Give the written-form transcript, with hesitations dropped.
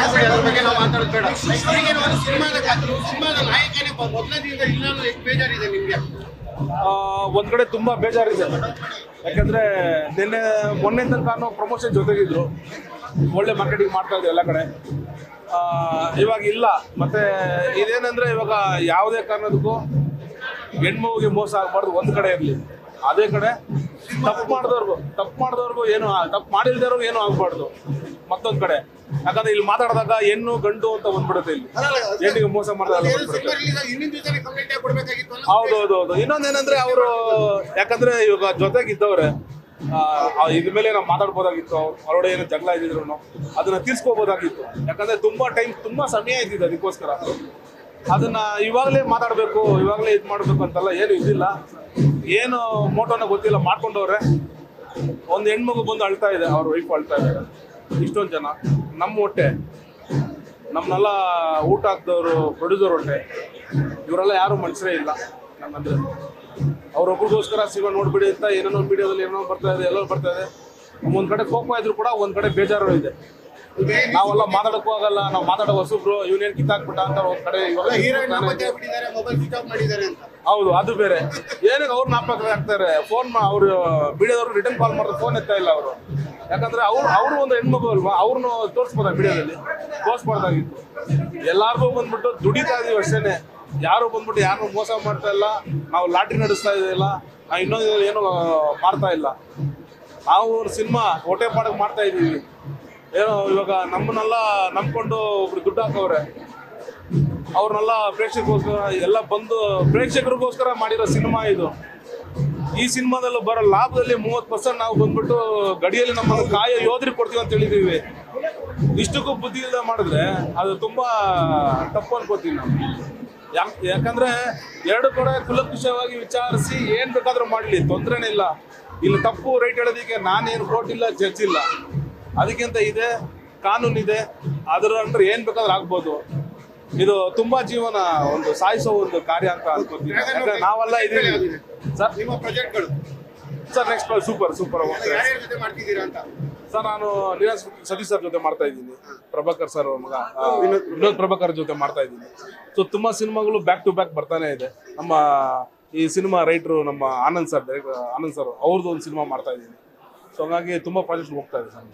ಅದ್ರ ಬಗ್ಗೆ ನಾವು ಮಾತಾಡೋದು ಬೇಡ. ಈಗೇನು ಒಂದು ಸಿನಿಮಾದ ನಾಯಕನೇ ಮೊದಲದಿಂದ ಇನ್ನೂ ಎಷ್ಟು ಬೇಜಾರಿದೆ ನಿಮಗೆ? ಒಂದ್ ಕಡೆ ತುಂಬಾ ಬೇಜಾರಿದೆ. ಯಾಕಂದ್ರೆ ಮೊನ್ನೆ ತನಕ ಪ್ರಮೋಷನ್ ಜೊತೆಗಿದ್ರು, ಒಳ್ಳೆ ಮಾರ್ಕೆಟಿಂಗ್ ಮಾಡ್ತಾ ಇದ್ರು ಎಲ್ಲ ಕಡೆ. ಇವಾಗ ಇಲ್ಲ. ಮತ್ತೆ ಇದೇನಂದ್ರೆ ಇವಾಗ ಯಾವುದೇ ಕಾರಣದಕ್ಕೂ ಹೆಣ್ಮಗುಗೆ ಮೋಸ ಆಗಬಾರ್ದು ಒಂದ್ ಕಡೆ ಇರಲಿ, ಅದೇ ಕಡೆ ತಪ್ಪು ಮಾಡಿದವ್ರಿಗೂ ಏನು ತಪ್ಪು ಮಾಡಿಲ್ದವ್ರಿಗೂ ಏನು ಆಗ್ಬಾರ್ದು ಮತ್ತೊಂದ್ ಕಡೆ. ಯಾಕಂದ್ರೆ ಇಲ್ಲಿ ಮಾತಾಡಿದಾಗ ಹೆಣ್ಣು ಗಂಡು ಅಂತ ಬಂದ್ಬಿಡುತ್ತೆ, ಇಲ್ಲಿ ಹೆಣ್ಣಿಗೆ ಮೋಸ ಮಾಡಿದಾಗ. ಹೌದೌದು. ಇನ್ನೊಂದೇನಂದ್ರೆ ಅವರು ಯಾಕಂದ್ರೆ ಇವಾಗ ಜೊತೆಗಿದ್ದವ್ರೆ, ಇದ್ರ ಮೇಲೆ ನಾವು ಮಾತಾಡ್ಬೋದಾಗಿತ್ತು. ಅವರೊಡೆ ಏನೋ ಜಗಳ ಇದ್ದಿದ್ರು ಅದನ್ನ ತೀರ್ಸ್ಕೋಬೋದಾಗಿತ್ತು. ಯಾಕಂದ್ರೆ ತುಂಬಾ ಸಮಯ ಇದ್ದಿದ್ದು ಅದಕ್ಕೋಸ್ಕರ. ಅದನ್ನ ಇವಾಗಲೇ ಮಾತಾಡ್ಬೇಕು, ಇವಾಗಲೇ ಇದು ಮಾಡ್ಬೇಕು ಅಂತೆಲ್ಲ ಏನು ಇದಿಲ್ಲ. ಏನು ಮೋಟೋನ ಗೊತ್ತಿಲ್ಲ, ಮಾಡ್ಕೊಂಡವ್ರೆ. ಒಂದು ಹೆಣ್ಮಗು ಬಂದು ಅಳ್ತಾ ಇದೆ, ಅವ್ರ ವೈಫ್ ಅಳ್ತಾ ಇದ್ದಾರೆ. ಇಷ್ಟೊಂದು ಜನ ನಮ್ಮ ಹೊಟ್ಟೆ, ನಮ್ಮನ್ನೆಲ್ಲ ಊಟ ಹಾಕ್ದವರು ಪ್ರೊಡ್ಯೂಸರ್ ಹೊಟ್ಟೆ, ಇವರೆಲ್ಲ ಯಾರು ಮನುಷ್ಯರೇ ಇಲ್ಲ ನಮ್ಮಂದ್ರೆ. ಅವ್ರೊಬ್ರಿಗೋಸ್ಕರ ಸಿನಿಮಾ ನೋಡ್ಬಿಡಿ ಅಂತ ಏನೇನೋ ಮೀಡಿಯಾದಲ್ಲಿ ಏನೋ ಬರ್ತಾ ಇದೆ, ಎಲ್ಲೋ ಬರ್ತಾ ಇದೆ. ಒಂದ್ ಕಡೆ ಕೋಪ ಇದ್ರು ಕೂಡ ಒಂದ್ ಕಡೆ ಬೇಜಾರು ಇದೆ. ನಾವೆಲ್ಲ ಮಾತಾಡಕ್ಕೂ ಆಗಲ್ಲ, ನಾವು ಮಾತಾಡೋ ಹೊಸಬ್ರು ಇವನೇನ್ ಕಿತ್ತಾಕ್ಬಿಟ್ಟ ಅಂತ ಒಂದ್ ಕಡೆ. ಹೌದು, ಅದು ಬೇರೆ. ಏನಾಗ ಅವ್ರು ನಾಪಕ ಆಗ್ತಾರೆ. ಫೋನ್ ಅವ್ರು ಮೀಡಿಯಾದವ್ರು ರಿಟರ್ನ್ ಕಾಲ್ ಮಾಡಿದ್ರೆ ಫೋನ್ ಎತ್ತಾ ಇಲ್ಲ ಅವರು. ಯಾಕಂದ್ರೆ ಅವ್ರು ಒಂದು ಹೆಣ್ಮಗು ಅಲ್ವಾ, ಅವ್ರನ್ನು ತೋರಿಸ್ಬೋದ ಮೀಡಿಯಾದಲ್ಲಿ, ತೋರಿಸ್ಬಾರ್ದಾಗಿತ್ತು. ಎಲ್ಲಾರ್ಗೂ ಬಂದ್ಬಿಟ್ಟು ದುಡಿತಾ ಇದೀವಿ ಅಷ್ಟೇನೆ. ಯಾರು ಬಂದ್ಬಿಟ್ಟು ಯಾರು ಮೋಸ ಮಾಡ್ತಾ ಇಲ್ಲ, ನಾವು ಲಾಟ್ರಿ ನಡೆಸ್ತಾ ಇದೆಯಲ್ಲ, ನಾವು ಇನ್ನೊಂದು ಏನು ಮಾಡ್ತಾ ಇಲ್ಲ. ನಾವು ಸಿನಿಮಾ ಹೊಟ್ಟೆ ಪಾಡಕ್ಕೆ ಮಾಡ್ತಾ ಇದೀವಿ. ಏನೋ ಇವಾಗ ನಮ್ಮನ್ನೆಲ್ಲ ನಂಬ್ಕೊಂಡು ಒಬ್ರು ದುಡ್ಡು ಹಾಕವ್ರೆ, ಅವ್ರನ್ನೆಲ್ಲ ಪ್ರೇಕ್ಷಕರಿಗೋಸ್ಕರ ಎಲ್ಲ ಬಂದು ಪ್ರೇಕ್ಷಕರಿಗೋಸ್ಕರ ಮಾಡಿರೋ ಸಿನಿಮಾ ಇದು. ಈ ಸಿನಿಮಾದಲ್ಲೂ ಬರೋ ಲಾಭದಲ್ಲಿ 30% ನಾವು ಬಂದ್ಬಿಟ್ಟು ಗಡಿಯಲ್ಲಿ ನಮ್ಮನ್ನು ಕಾಯೋ ಯೋಧರಿಗೆ ಕೊಡ್ತೀವಿ ಅಂತ ಹೇಳಿದೀವಿ. ಇಷ್ಟಕ್ಕೂ ಬುದ್ಧಿ ಇಲ್ಲದೆ ಮಾಡಿದ್ರೆ ಅದು ತುಂಬಾ ತಪ್ಪು ಅನ್ಕೋತೀವಿ ನಾವು. ಯಾಕಂದ್ರೆ ಎರಡು ಕಡೆ ಕುಲಂಕುಷವಾಗಿ ವಿಚಾರಿಸಿ ಏನ್ ಬೇಕಾದ್ರೂ ಮಾಡ್ಲಿ, ತೊಂದರೆನೇ ಇಲ್ಲ. ಇಲ್ಲಿ ತಪ್ಪು ರೈಟ್ ಹೇಳೋದಕ್ಕೆ ನಾನೇನು ಕೋರ್ಟ್ ಇಲ್ಲ, ಜಡ್ಜ್ ಇಲ್ಲ. ಅದಕ್ಕಿಂತ ಇದೆ, ಕಾನೂನಿದೆ, ಅದರ ಅಂದ್ರೆ ಏನ್ ಬೇಕಾದ್ರೂ ಆಗ್ಬೋದು. ಇದು ತುಂಬಾ ಜೀವನ ಒಂದು ಸಾಯಿಸೋ ಒಂದು ಕಾರ್ಯ ಅಂತ ಅನ್ಕೋತೀವಿ. ನಾವೆಲ್ಲ ಇದೀವಿ ಸರ್. ನಿಮ್ಮ ಪ್ರಾಜೆಕ್ಟ್ಗಳು ಸರ್ ನೆಕ್ಸ್ಟ್ ಸೂಪರ್ ಅಂತ ಸರ್, ನಾನು ನೀರಜ್ ಸತೀಶ್ ಸರ್ ಜೊತೆ ಮಾಡ್ತಾ ಇದ್ದೀನಿ, ಪ್ರಭಾಕರ್ ಸರ್ ಮಗ ವಿನೋದ್ ಪ್ರಭಾಕರ್ ಜೊತೆ ಮಾಡ್ತಾ ಇದ್ದೀನಿ. ಸೊ ತುಂಬಾ ಸಿನಿಮಾಗಳು ಬ್ಯಾಕ್ ಟು ಬ್ಯಾಕ್ ಬರ್ತಾನೆ ಇದೆ. ನಮ್ಮ ಈ ಸಿನಿಮಾ ರೈಟರು ನಮ್ಮ ಆನಂದ್ ಸರ್ ಅವ್ರದ್ದು ಒಂದು ಸಿನಿಮಾ ಮಾಡ್ತಾ ಇದ್ದೀನಿ. ಸೊ ಹಂಗಾಗಿ ತುಂಬಾ ಪ್ರಾಜೆಕ್ಟ್ ಹೋಗ್ತಾ ಇದೆ ಸರ್.